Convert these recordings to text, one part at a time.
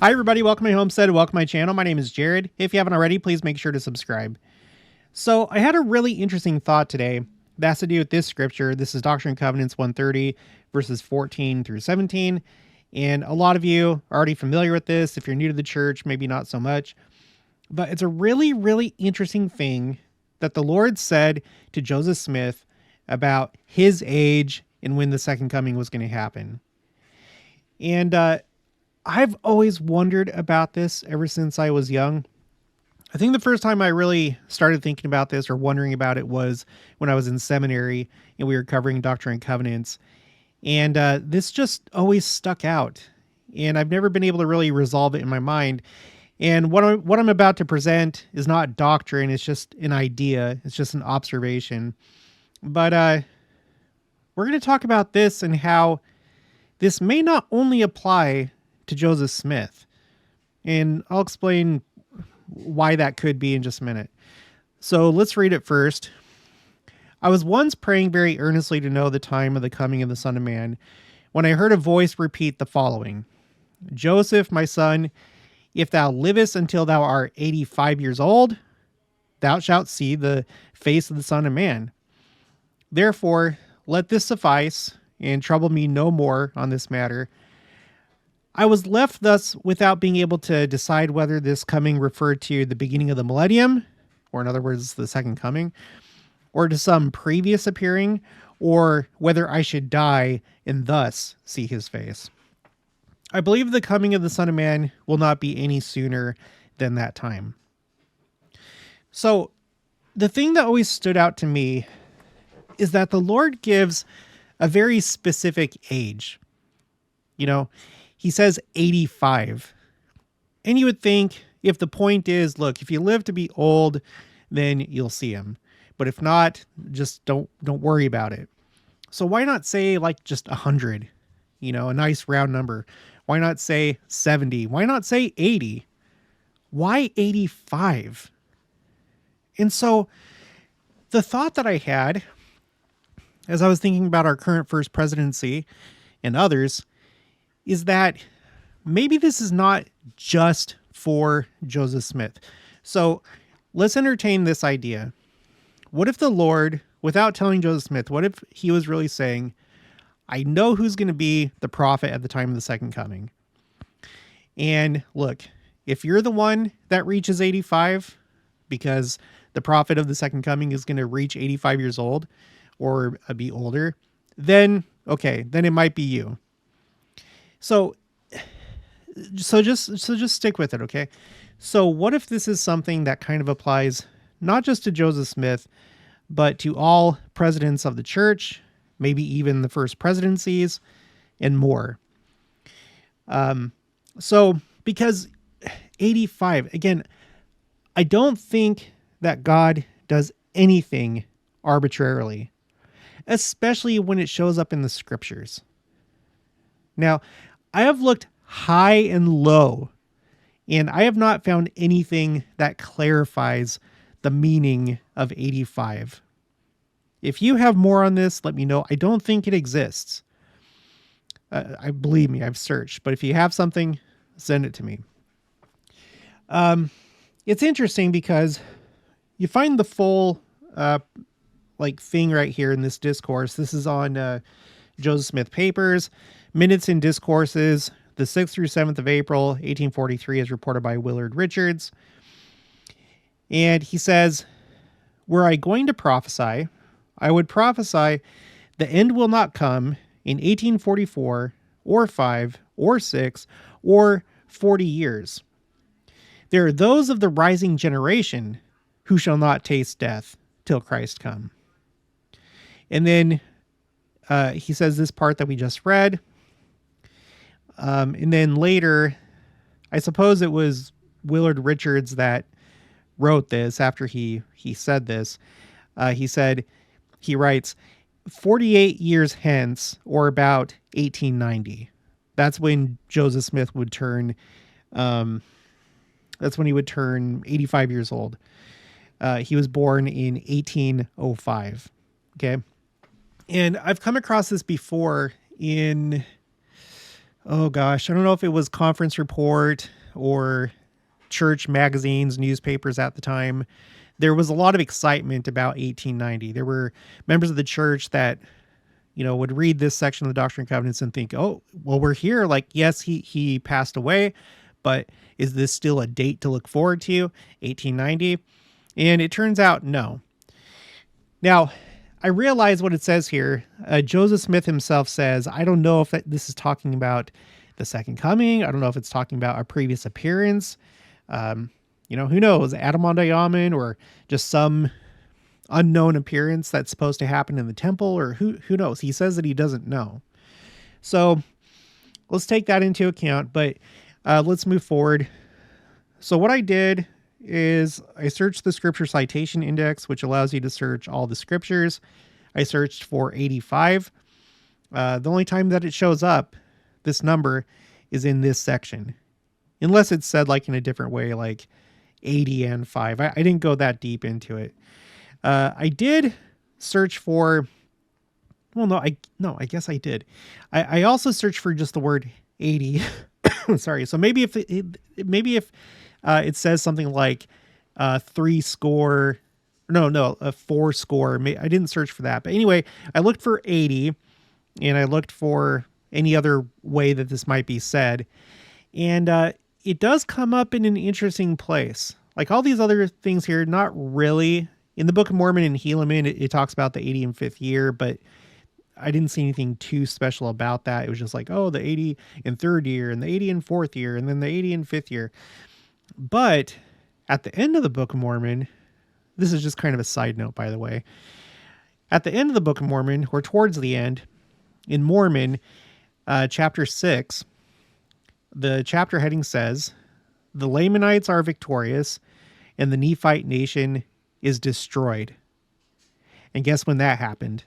Hi, everybody. Welcome to my homestead. Welcome to my channel. My name is Jared. If you haven't already, please make sure to subscribe. So I had a really interesting thought today that has to do with this scripture. This is Doctrine and Covenants 130, verses 14 through 17. And a lot of you are already familiar with this. If you're new to the church, maybe not so much. But it's a really, really interesting thing that the Lord said to Joseph Smith about his age and when the second coming was going to happen. And I've always wondered about this ever since I was young. I think the first time I really started thinking about this or wondering about it was when I was in seminary and we were covering Doctrine and Covenants. And this just always stuck out. And I've never been able to really resolve it in my mind. And what I'm about to present is not doctrine. It's just an idea. It's just an observation. But we're going to talk about this and how this may not only apply to Joseph Smith. And I'll explain why that could be in just a minute. So let's read it first. I was once praying very earnestly to know the time of the coming of the Son of Man, when I heard a voice repeat the following: Joseph, my son, if thou livest until thou art 85 years old, thou shalt see the face of the Son of Man. Therefore, let this suffice, and trouble me no more on this matter. I was left thus without being able to decide whether this coming referred to the beginning of the millennium, or in other words, the second coming, or to some previous appearing, or whether I should die and thus see his face. I believe the coming of the Son of Man will not be any sooner than that time. So the thing that always stood out to me is that the Lord gives a very specific age. You know, he says 85. And you would think, if the point is, look, if you live to be old, then you'll see him. But if not, just don't worry about it. So why not say like just 100? You know, a nice round number. Why not say 70? Why not say 80? Why 85? And so the thought that I had as I was thinking about our current first presidency and others is that maybe this is not just for Joseph Smith. So let's entertain this idea. What if the Lord, without telling Joseph Smith, what if he was really saying, I know who's going to be the prophet at the time of the second coming. And look, if you're the one that reaches 85, because the prophet of the second coming is going to reach 85 years old or be older, then okay, then it might be you. So just stick with it, okay? So what if this is something that kind of applies not just to Joseph Smith, but to all presidents of the church, maybe even the first presidencies and more. So because 85, again, I don't think that God does anything arbitrarily, especially when it shows up in the scriptures. Now, I have looked high and low, and I have not found anything that clarifies the meaning of 85. If you have more on this, let me know. I don't think it exists. I believe me, I've searched. But if you have something, send it to me. It's interesting because you find the full thing right here in this discourse. This is on Joseph Smith Papers, Minutes in Discourses, the 6th through 7th of April, 1843, as reported by Willard Richards. And he says, were I going to prophesy, I would prophesy the end will not come in 1844 or 5 or 6 or 40 years. There are those of the rising generation who shall not taste death till Christ come. And then he says this part that we just read. And then later, I suppose it was Willard Richards that wrote this after he said this. He writes, 48 years hence, or about 1890. That's when Joseph Smith would turn, that's when he would turn 85 years old. He was born in 1805. Okay. And I've come across this before in oh gosh, I don't know if it was Conference Report or church magazines, newspapers at the time. There was a lot of excitement about 1890. There were members of the church that, would read this section of the Doctrine and Covenants and think, oh, well, we're here. Like, yes, he passed away, but is this still a date to look forward to, 1890? And it turns out, no. Now, I realize what it says here. Joseph Smith himself says, I don't know if this is talking about the second coming. I don't know if it's talking about a previous appearance. Who knows? Adamondiaman or just some unknown appearance that's supposed to happen in the temple, or who knows? He says that he doesn't know. So let's take that into account, but let's move forward. So what I did is I searched the Scripture Citation Index, which allows you to search all the scriptures. I searched for 85. The only time that it shows up, this number, is in this section. Unless it's said like in a different way, like 80 and 5. I didn't go that deep into it. I did search for, I guess I did. I also searched for just the word 80. Sorry. So maybe if it says something like 4 score. I didn't search for that. But anyway, I looked for 80 and I looked for any other way that this might be said. And it does come up in an interesting place. Like all these other things here, not really. In the Book of Mormon and Helaman, it talks about the 85th year, but I didn't see anything too special about that. It was just like, oh, the 83rd year and the 84th year and then the 85th year. But at the end of the Book of Mormon, this is just kind of a side note, by the way. At the end of the Book of Mormon, or towards the end, in Mormon, chapter 6, the chapter heading says, the Lamanites are victorious and the Nephite nation is destroyed. And guess when that happened?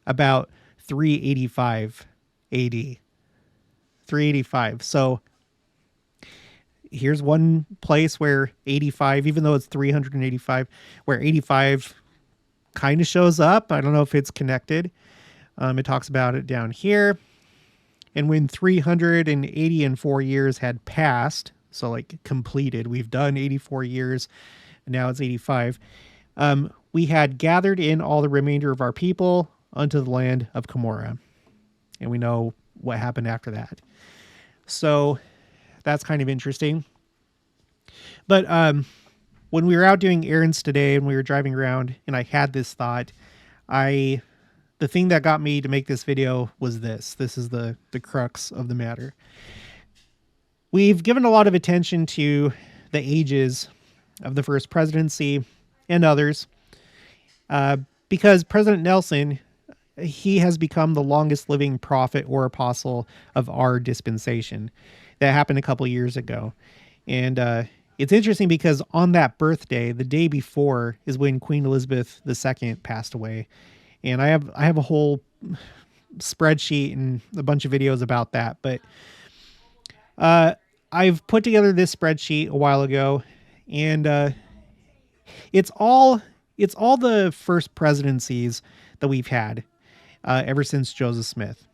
About 385 AD. 385. So here's one place where 85, even though it's 385, where 85 kind of shows up. I don't know if it's connected. It talks about it down here. And when 384 years had passed, so like completed, we've done 84 years, and now it's 85. We had gathered in all the remainder of our people unto the land of Cumorah. And we know what happened after that. So that's kind of interesting. But when we were out doing errands today and we were driving around and I had this thought, the thing that got me to make this video was this. This is the crux of the matter. We've given a lot of attention to the ages of the first presidency and others because President Nelson, he has become the longest living prophet or apostle of our dispensation. That happened a couple years ago. And it's interesting because on that birthday, the day before, is when Queen Elizabeth II passed away. And I have a whole spreadsheet and a bunch of videos about that. But I've put together this spreadsheet a while ago, and it's all the first presidencies that we've had ever since Joseph Smith.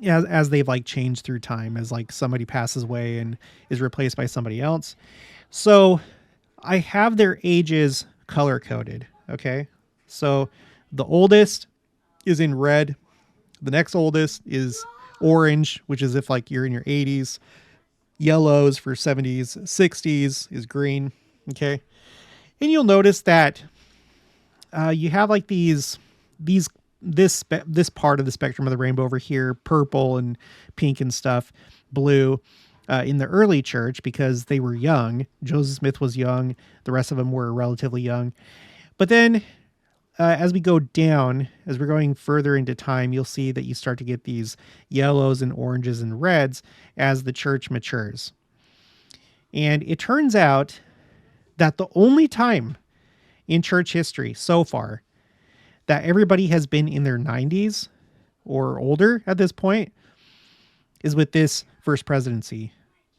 As they've like changed through time, as like somebody passes away and is replaced by somebody else. So I have their ages color coded. Okay. So the oldest is in red. The next oldest is orange, which is if like you're in your 80s. Yellow is for 70s. 60s is green. Okay. And you'll notice that you have like this part of the spectrum of the rainbow over here, purple and pink and stuff, blue, in the early church because they were young. Joseph Smith was young. The rest of them were relatively young. But then as we go down, as we're going further into time, you'll see that you start to get these yellows and oranges and reds as the church matures. And it turns out that the only time in church history so far that everybody has been in their 90s or older at this point is with this first presidency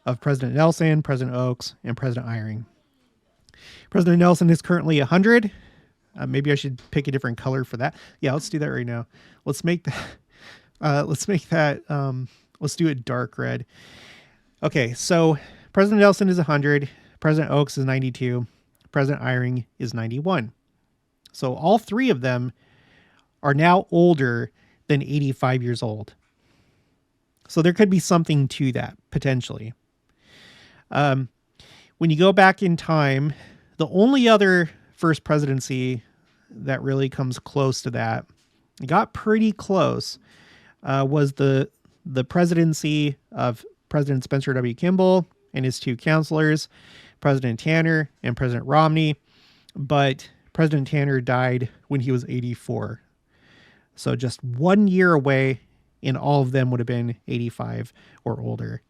of President Nelson, President Oaks, and President Eyring. President Nelson is currently 100. Maybe I should pick a different color for that. Yeah, let's do that right now. Let's make that Let's do it dark red. Okay, so President Nelson is 100, President Oaks is 92, President Eyring is 91. So all three of them are now older than 85 years old. So there could be something to that, potentially. When you go back in time, the only other first presidency that really comes close to that, got pretty close, was the presidency of President Spencer W. Kimball and his two counselors, President Tanner and President Romney. But President Tanner died when he was 84. So just 1 year away, and all of them would have been 85 or older.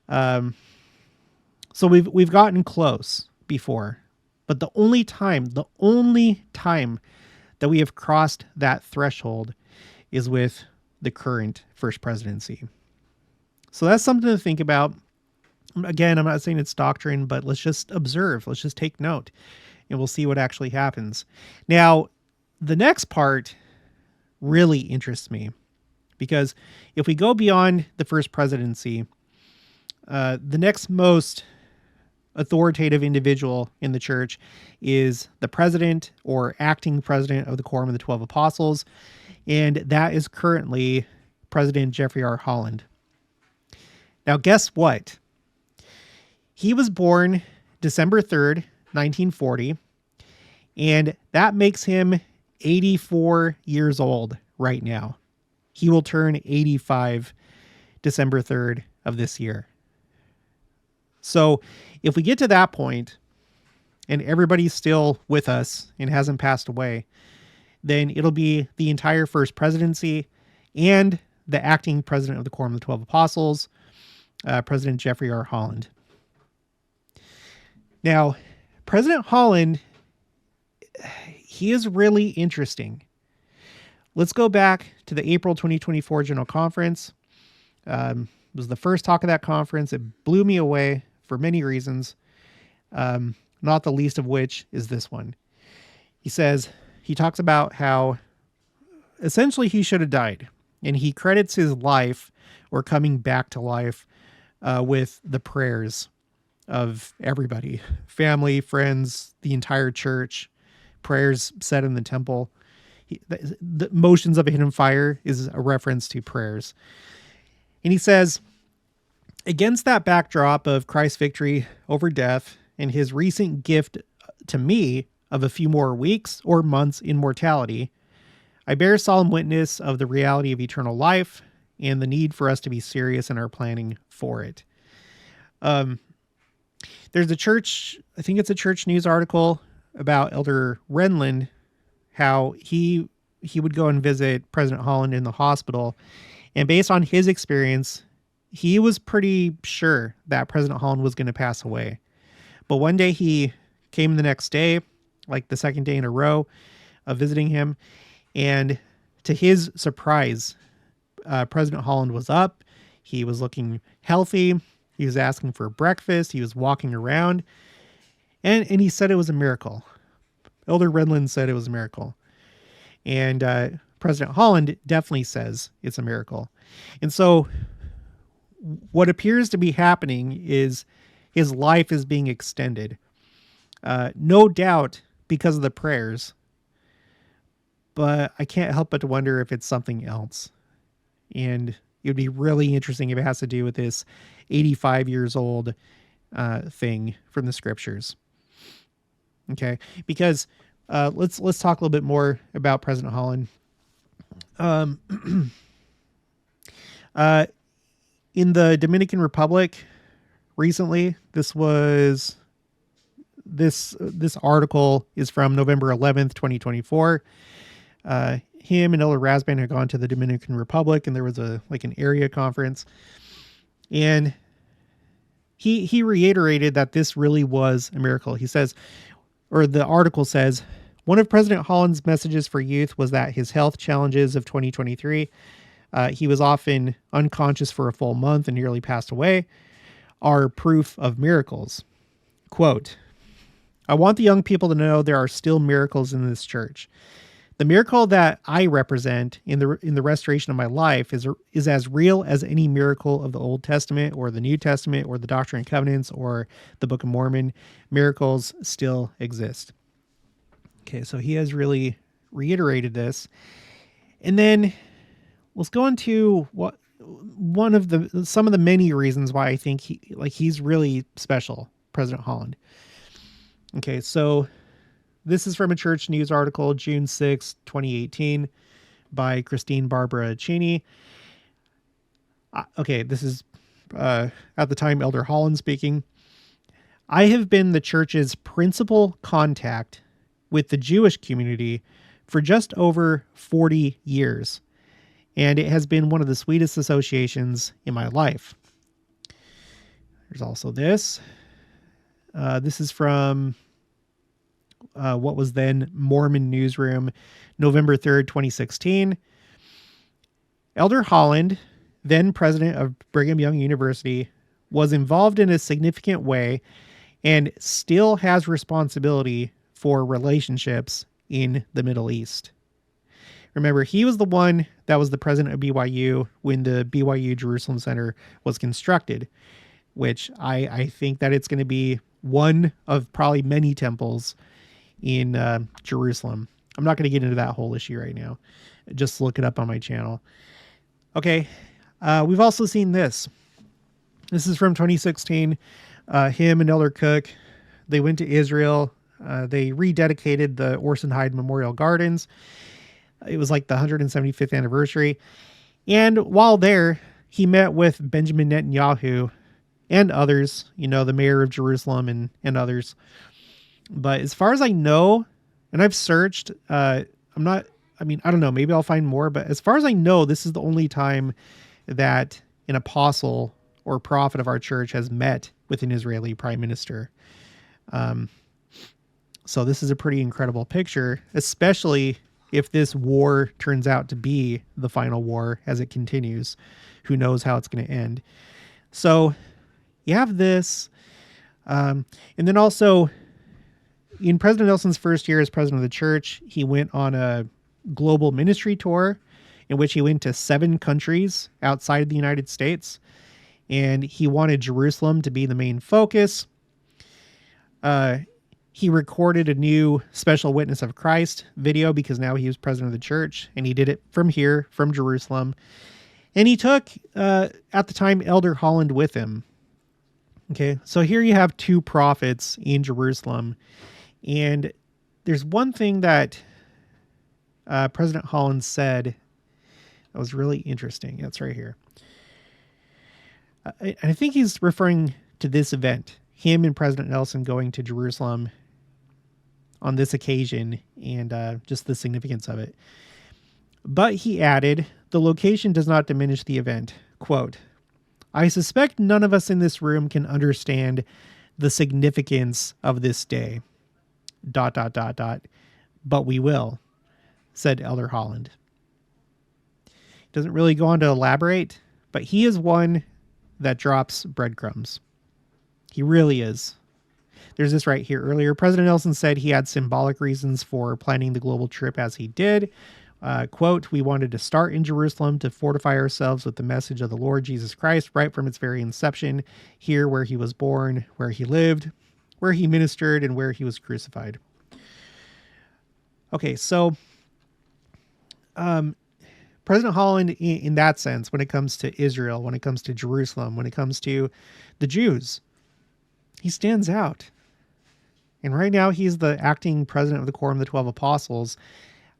So we've gotten close before, but the only time that we have crossed that threshold is with the current first presidency. So that's something to think about. Again, I'm not saying it's doctrine, but let's just observe. Let's just take note, and we'll see what actually happens. Now, the next part really interests me, because if we go beyond the first presidency, the next most authoritative individual in the church is the president or acting president of the Quorum of the 12 Apostles, and that is currently President Jeffrey R. Holland. Now, guess what? He was born December 3rd, 1940, and that makes him 84 years old right now. He will turn 85 December 3rd of this year. So if we get to that point and everybody's still with us and hasn't passed away, then it'll be the entire first presidency and the acting president of the Quorum of the 12 Apostles, President Jeffrey R. Holland. Now, President Holland, he is really interesting. Let's go back to the April 2024 General Conference. It was the first talk of that conference. It blew me away for many reasons, not the least of which is this one. He talks about how essentially he should have died, and he credits his life or coming back to life with the prayers of everybody, family, friends, the entire church, prayers said in the temple. The motions of a hidden fire is a reference to prayers. And he says, against that backdrop of Christ's victory over death and his recent gift to me of a few more weeks or months in mortality, I bear solemn witness of the reality of eternal life and the need for us to be serious in our planning for it. There's a church, I think it's a church news article about Elder Renlund, how he would go and visit President Holland in the hospital. And based on his experience, he was pretty sure that President Holland was going to pass away. But one day he came the next day, like the second day in a row of visiting him. And to his surprise, President Holland was up. He was looking healthy. He was asking for breakfast. He was walking around. And he said it was a miracle. Elder Renlund said it was a miracle. And President Holland definitely says it's a miracle. And so what appears to be happening is his life is being extended. No doubt because of the prayers. But I can't help but to wonder if it's something else. And it would be really interesting if it has to do with this 85 years old thing from the scriptures. Okay, because let's talk a little bit more about President Holland. In the Dominican Republic recently, this article is from November 11th, 2024. Him and Elder Rasband had gone to the Dominican Republic, and there was an area conference, and he reiterated that this really was a miracle. He says, or the article says, one of President Holland's messages for youth was that his health challenges of 2023, he was often unconscious for a full month and nearly passed away, are proof of miracles. Quote, I want the young people to know there are still miracles in this church. The miracle that I represent in the restoration of my life is as real as any miracle of the Old Testament or the New Testament or the Doctrine and Covenants or the Book of Mormon. Miracles still exist. Okay, so he has really reiterated this. And then let's go into some of the many reasons why I think he's really special, President Holland. Okay, so this is from a church news article, June 6, 2018, by Christine Barbara Cheney. Okay, this is at the time Elder Holland speaking. I have been the church's principal contact with the Jewish community for just over 40 years, and it has been one of the sweetest associations in my life. There's also this. This is from what was then Mormon Newsroom, November 3rd, 2016. Elder Holland, then president of Brigham Young University, was involved in a significant way and still has responsibility for relationships in the Middle East. Remember, he was the one that was the president of BYU when the BYU Jerusalem Center was constructed, which I think that it's going to be one of probably many temples in Jerusalem. I'm not going to get into that whole issue right now. Just look it up on my channel. Okay. We've also seen this. This is from 2016. Him and Elder Cook, they went to Israel. They rededicated the Orson Hyde Memorial Gardens. It was like the 175th anniversary. And while there, he met with Benjamin Netanyahu and others, the mayor of Jerusalem and others. But as far as I know, and I've searched, I don't know, maybe I'll find more, but as far as I know, this is the only time that an apostle or prophet of our church has met with an Israeli prime minister. So this is a pretty incredible picture, especially if this war turns out to be the final war as it continues. Who knows how it's going to end. So you have this. And then also, in President Nelson's first year as president of the church, he went on a global ministry tour in which he went to 7 countries outside of the United States. And he wanted Jerusalem to be the main focus. He recorded a new Special Witness of Christ video because now he was president of the church, and he did it from here, from Jerusalem. And he took, at the time, Elder Holland with him. Okay, so here you have 2 prophets in Jerusalem. And there's one thing that President Holland said that was really interesting. That's right here. I think he's referring to this event, him and President Nelson going to Jerusalem on this occasion, and just the significance of it. But he added, the location does not diminish the event. Quote, I suspect none of us in this room can understand the significance of this day. ... But we will, said Elder Holland. Doesn't really go on to elaborate, but he is one that drops breadcrumbs. He really is. There's this right here earlier. President Nelson said he had symbolic reasons for planning the global trip as he did. Quote, we wanted to start in Jerusalem to fortify ourselves with the message of the Lord Jesus Christ right from its very inception, here where he was born, where he lived, where he ministered, and where he was crucified. Okay, so President Holland, in that sense, when it comes to Israel, when it comes to Jerusalem, when it comes to the Jews, he stands out. And right now, he's the acting president of the Quorum of the 12 Apostles.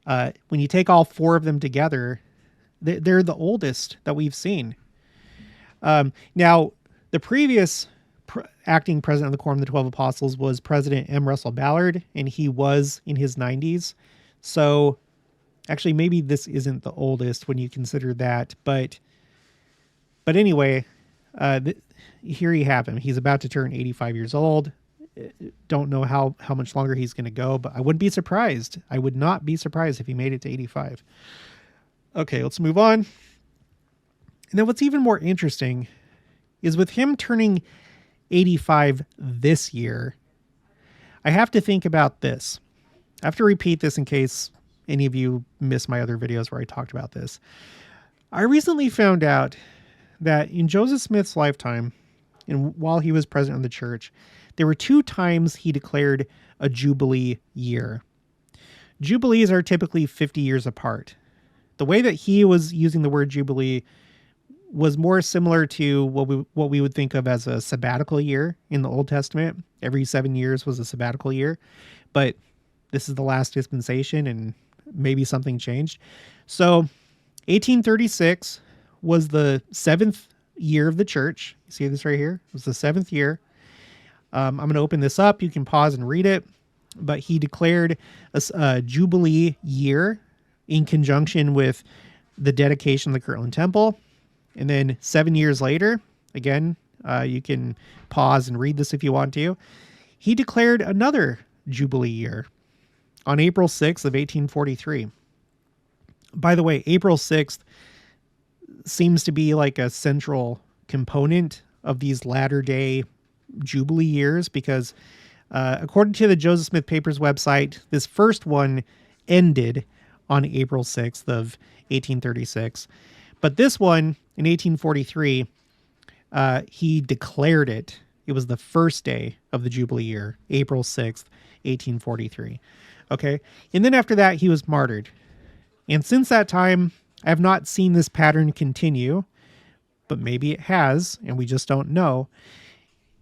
When you take all 4 of them together, they're the oldest that we've seen. Now, the previous acting president of the Quorum of the 12 Apostles was President M. Russell Ballard, and he was in his 90s. So, actually, maybe this isn't the oldest when you consider that. But anyway, here you have him. He's about to turn 85 years old. Don't know how much longer he's going to go, but I wouldn't be surprised. I would not be surprised if he made it to 85. Okay, let's move on. And then what's even more interesting is with him turning 85 this year, I have to think about this. I have to repeat this in case any of you missed my other videos where I talked about this. I recently found out that in Joseph Smith's lifetime, and while he was president of the church, there were 2 times he declared a Jubilee year. Jubilees are typically 50 years apart. The way that he was using the word Jubilee was more similar to what we would think of as a sabbatical year in the Old Testament. Every 7 years was a sabbatical year, but this is the last dispensation and maybe something changed. So 1836 was the 7th year of the church. You see this right here? It was the 7th year. I'm going to open this up. You can pause and read it. But he declared a Jubilee year in conjunction with the dedication of the Kirtland Temple. And then 7 years later, again, you can pause and read this if you want to, he declared another Jubilee year on April 6th of 1843. By the way, April 6th seems to be like a central component of these latter-day Jubilee years because according to the Joseph Smith Papers website, this first one ended on April 6th of 1836. But this one, in 1843, he declared it. It was the first day of the Jubilee year, April 6th, 1843. Okay? And then after that, he was martyred. And since that time, I have not seen this pattern continue, but maybe it has, and we just don't know.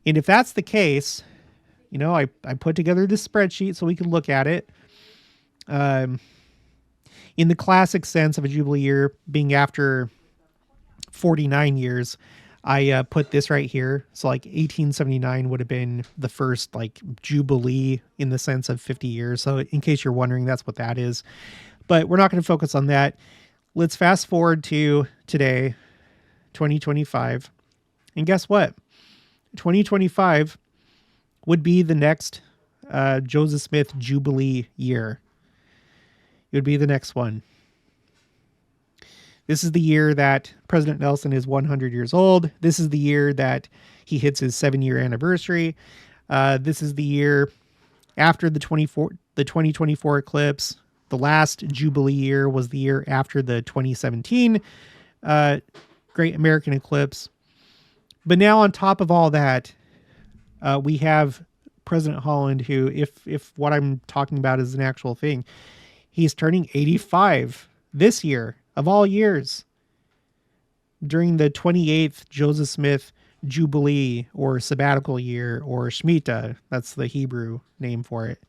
And if that's the case, you know, I put together this spreadsheet so we can look at it. In the classic sense of a Jubilee year being after 49 years, I put this right here. So like 1879 would have been the first like Jubilee in the sense of 50 years. So in case you're wondering, that's what that is. But we're not going to focus on that. Let's fast forward to today, 2025. And guess what? 2025 would be the next Joseph Smith Jubilee year. It would be the next one. This is the year that President Nelson is 100 years old. This is the year that he hits his 7-year anniversary. This is the year after the 2024 eclipse. The last Jubilee year was the year after the 2017 Great American Eclipse. But now on top of all that, we have President Holland, who, if what I'm talking about is an actual thing, he's turning 85 this year, of all years, during the 28th Joseph Smith Jubilee or sabbatical year or Shemitah. That's the Hebrew name for it.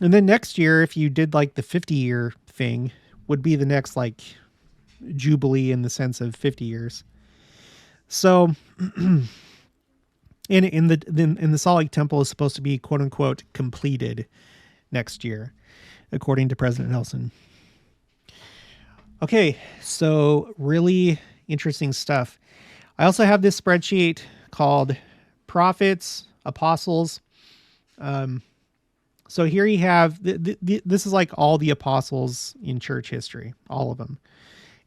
And then next year, if you did like the 50-year thing, would be the next like Jubilee in the sense of 50 years. So in the Salt Lake Temple is supposed to be quote unquote completed next year, according to President Nelson. Okay, so really interesting stuff. I also have this spreadsheet called Prophets, Apostles. So here you have, this is like all the apostles in church history, all of them.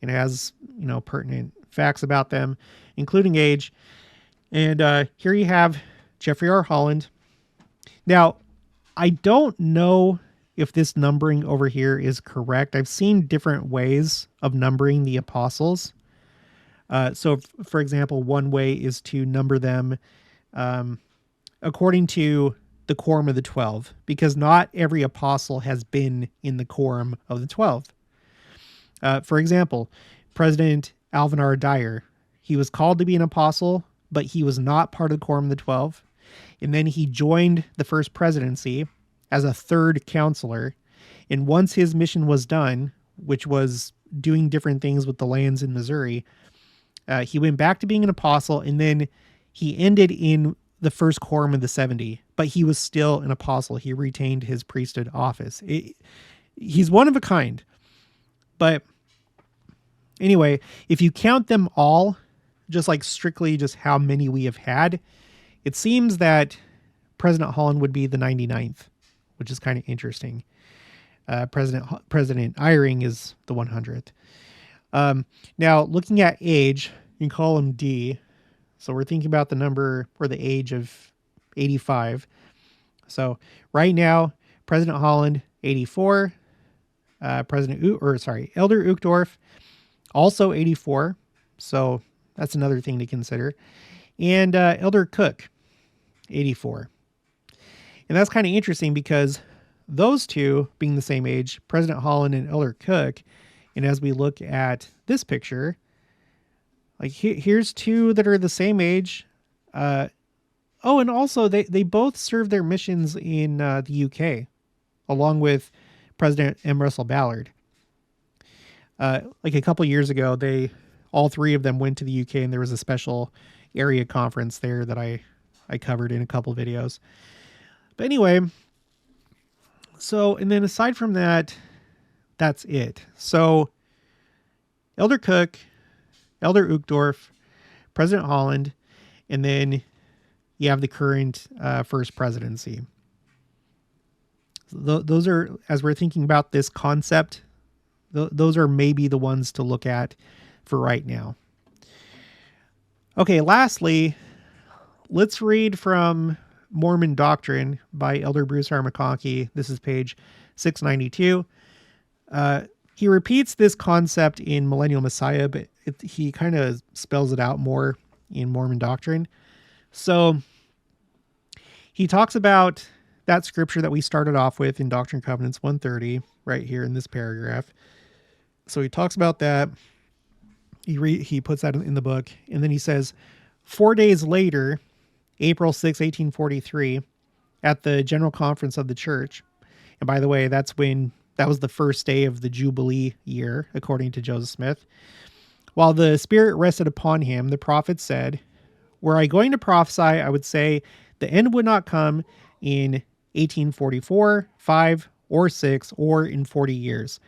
And it has, you know, pertinent facts about them, including age. And here you have Jeffrey R. Holland. Now, I don't know if this numbering over here is correct. I've seen different ways of numbering the apostles. So, for example, one way is to number them according to the quorum of the 12, because not every apostle has been in the quorum of the 12. For example, President Alvin R. Dyer, he was called to be an apostle, but he was not part of the quorum of the 12. And then he joined the first presidency as a third counselor. And once his mission was done, which was doing different things with the lands in Missouri, he went back to being an apostle, and then he ended in the first quorum of the 70, but he was still an apostle. He retained his priesthood office. He's one of a kind. But anyway, if you count them all, just like strictly just how many we have had, it seems that President Holland would be the 99th, which is kind of interesting. President Eyring is the 100th. Now, looking at age, you can call him D. So we're thinking about the number or the age of 85. So right now, President Holland, 84. Elder Uchtdorf, also 84. So that's another thing to consider. And Elder Cook, 84. And that's kind of interesting because those two being the same age, President Holland and Elder Cook, and as we look at this picture, like here's two that are the same age. And also they both served their missions in the UK, along with President M. Russell Ballard. Like a couple years ago, all three of them went to the UK, and there was a special area conference there that I covered in a couple videos. But anyway, and then aside from that, that's it. So Elder Cook, Elder Uchtdorf, President Holland, and then you have the current first presidency. Those are, as we're thinking about this concept, those are maybe the ones to look at for right now. Okay, lastly, let's read from Mormon Doctrine by Elder Bruce R. McConkie. This is page 692. He repeats this concept in Millennial Messiah, but he kind of spells it out more in Mormon Doctrine. So he talks about that scripture that we started off with in Doctrine and Covenants 130, right here in this paragraph. So he talks about that. He puts that in the book. And then he says, 4 days later, April 6, 1843, at the General Conference of the Church. And by the way, that was the first day of the Jubilee year, according to Joseph Smith. While the Spirit rested upon him, the prophet said, were I going to prophesy, I would say the end would not come in 1844, 5, or 6, or in 40 years.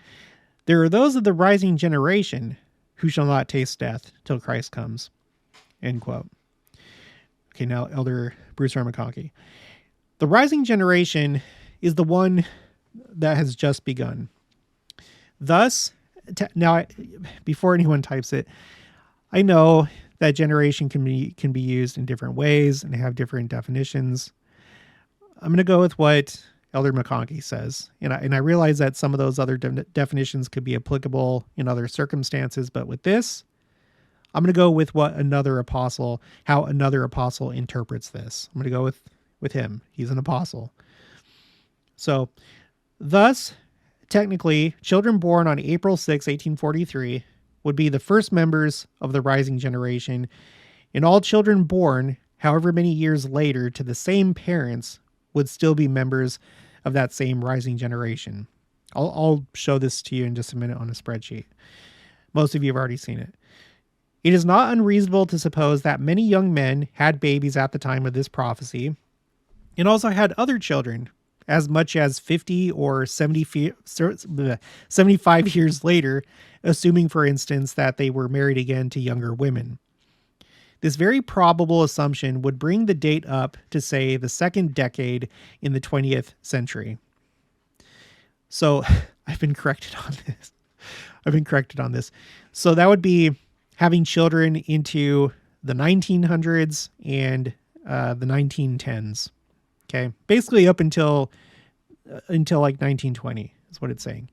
There are those of the rising generation who shall not taste death till Christ comes. End quote. Okay, now Elder Bruce R. McConkie. The rising generation is the one that has just begun. Thus, now, before anyone types it, I know that generation can be used in different ways and have different definitions. I'm going to go with what Elder McConkie says. And I realize that some of those other definitions could be applicable in other circumstances, but with this, I'm going to go with how another apostle interprets this. I'm going to go with him. He's an apostle. So, thus, technically, children born on April 6, 1843 would be the first members of the rising generation, and all children born, however many years later, to the same parents would still be members of that same rising generation. I'll show this to you in just a minute on a spreadsheet. Most of you have already seen it. It is not unreasonable to suppose that many young men had babies at the time of this prophecy and also had other children as much as 50 or 75 years later, assuming, for instance, that they were married again to younger women. This very probable assumption would bring the date up to, say, the second decade in the 20th century. So I've been corrected on this. So that would be having children into the 1900s and the 1910s. Okay, basically up until like 1920 is what it's saying.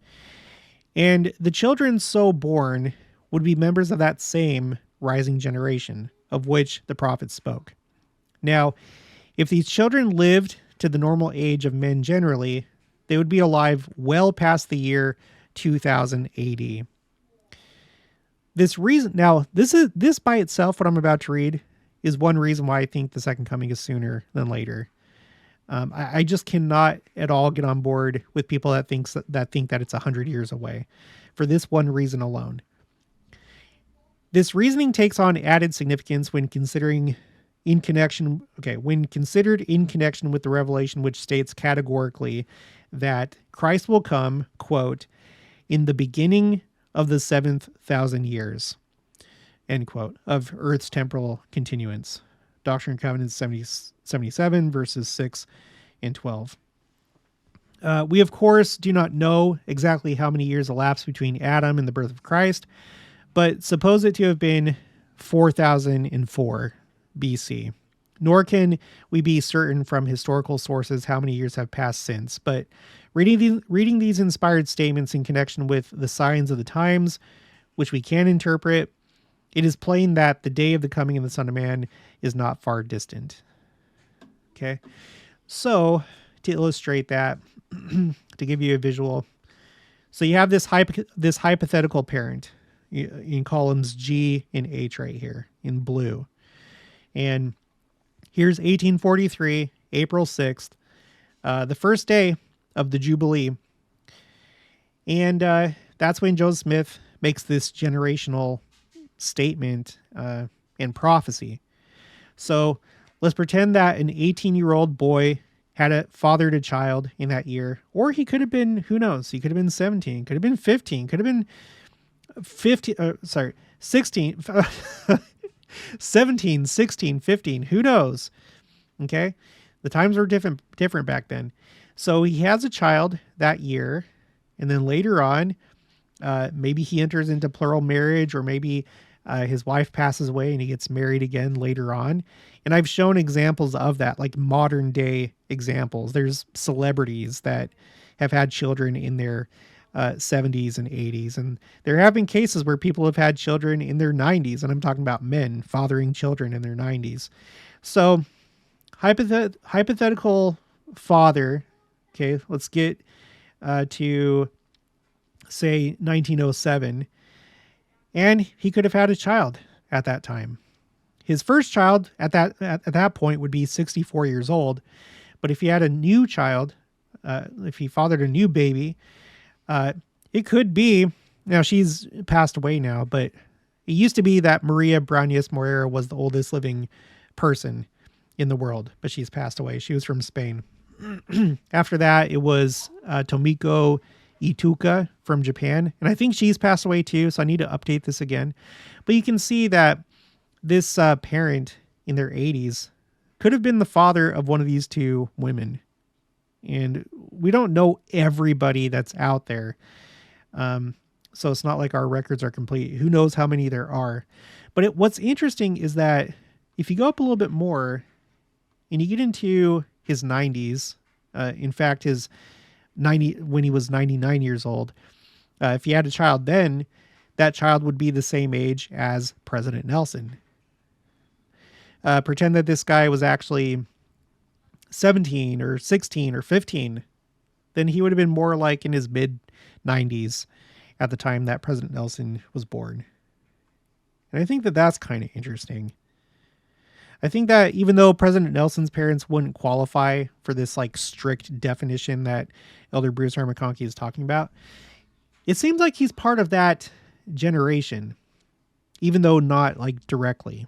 And the children so born would be members of that same rising generation of which the prophet spoke. Now, if these children lived to the normal age of men generally, they would be alive well past the year 2000 AD. This by itself, what I'm about to read, is one reason why I think the second coming is sooner than later. I just cannot at all get on board with people that think that it's 100 years away, for this one reason alone. This reasoning takes on added significance when considered in connection with the revelation which states categorically that Christ will come, quote, in the beginning of the 7,000 years, end quote, of Earth's temporal continuance. Doctrine and Covenants 77, verses 6 and 12. We, of course, do not know exactly how many years elapsed between Adam and the birth of Christ, but suppose it to have been 4004 BC. nor can we be certain from historical sources how many years have passed since. But reading these inspired statements in connection with the signs of the times, which we can interpret, it is plain that the day of the coming of the Son of Man is not far distant. Okay, so to illustrate that, to give you a visual, so you have this hypothetical parent in columns G and H right here in blue. And here's 1843, April 6th, the first day of the Jubilee. And that's when Joseph Smith makes this generational statement and prophecy. So let's pretend that an 18-year-old boy had fathered a child in that year, or he could have been, who knows, he could have been 17, could have been 15, could have been 16, 17, 16, 15, who knows? Okay. The times were different back then. So he has a child that year, and then later on, maybe he enters into plural marriage, or maybe his wife passes away and he gets married again later on. And I've shown examples of that, like modern day examples. There's celebrities that have had children in their 70s and 80s. And there have been cases where people have had children in their 90s. And I'm talking about men fathering children in their 90s. So hypothetical father. Okay, let's get to say 1907. And he could have had a child at that time. His first child at that point would be 64 years old. But if he had a new child, if he fathered a new baby, it could be, now she's passed away now, but it used to be that Maria Brañas Moreira was the oldest living person in the world, but she's passed away. She was from Spain. After that, it was Tomiko Ituka from Japan. And I think she's passed away too, so I need to update this again. But you can see that this parent in their 80s could have been the father of one of these two women. And we don't know everybody that's out there. So it's not like our records are complete. Who knows how many there are. But what's interesting is that if you go up a little bit more and you get into his 90s, in fact, his 90, when he was 99 years old, if he had a child then, that child would be the same age as President Nelson. Pretend that this guy was actually 17 or 16 or 15, then he would have been more like in his mid 90s at the time that President Nelson was born. And I think that that's kind of interesting. I think that even though President Nelson's parents wouldn't qualify for this like strict definition that Elder Bruce R. McConkie is talking about, it seems like he's part of that generation, even though not like directly.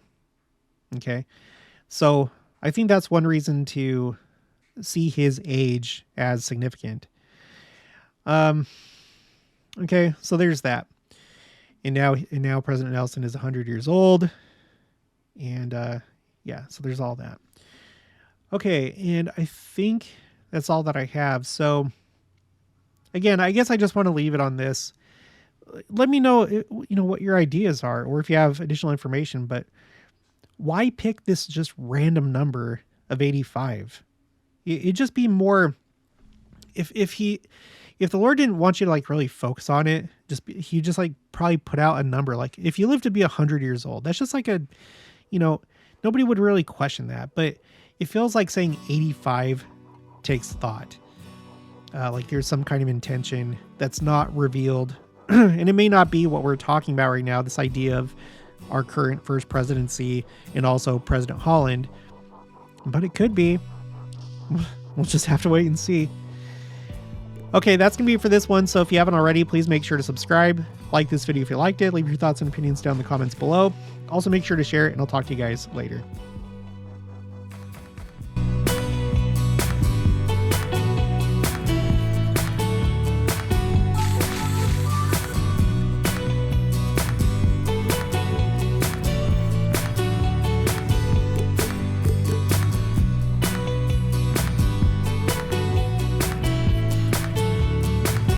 Okay. So I think that's one reason to see his age as significant. Okay. So there's that. And now President Nelson is 100 years old. And, yeah, so there's all that. Okay, and I think that's all that I have. So, again, I guess I just want to leave it on this. Let me know, what your ideas are, or if you have additional information. But why pick this just random number of 85? It'd just be more. If the Lord didn't want you to like really focus on it, he just like probably put out a number. Like if you live to be 100 years old, that's just like a, nobody would really question that, but it feels like saying 85 takes thought. Like there's some kind of intention that's not revealed. And it may not be what we're talking about right now, this idea of our current first presidency and also President Holland, but it could be. We'll just have to wait and see. Okay, that's going to be it for this one. So if you haven't already, please make sure to subscribe. Like this video if you liked it. Leave your thoughts and opinions down in the comments below. Also make sure to share it, and I'll talk to you guys later.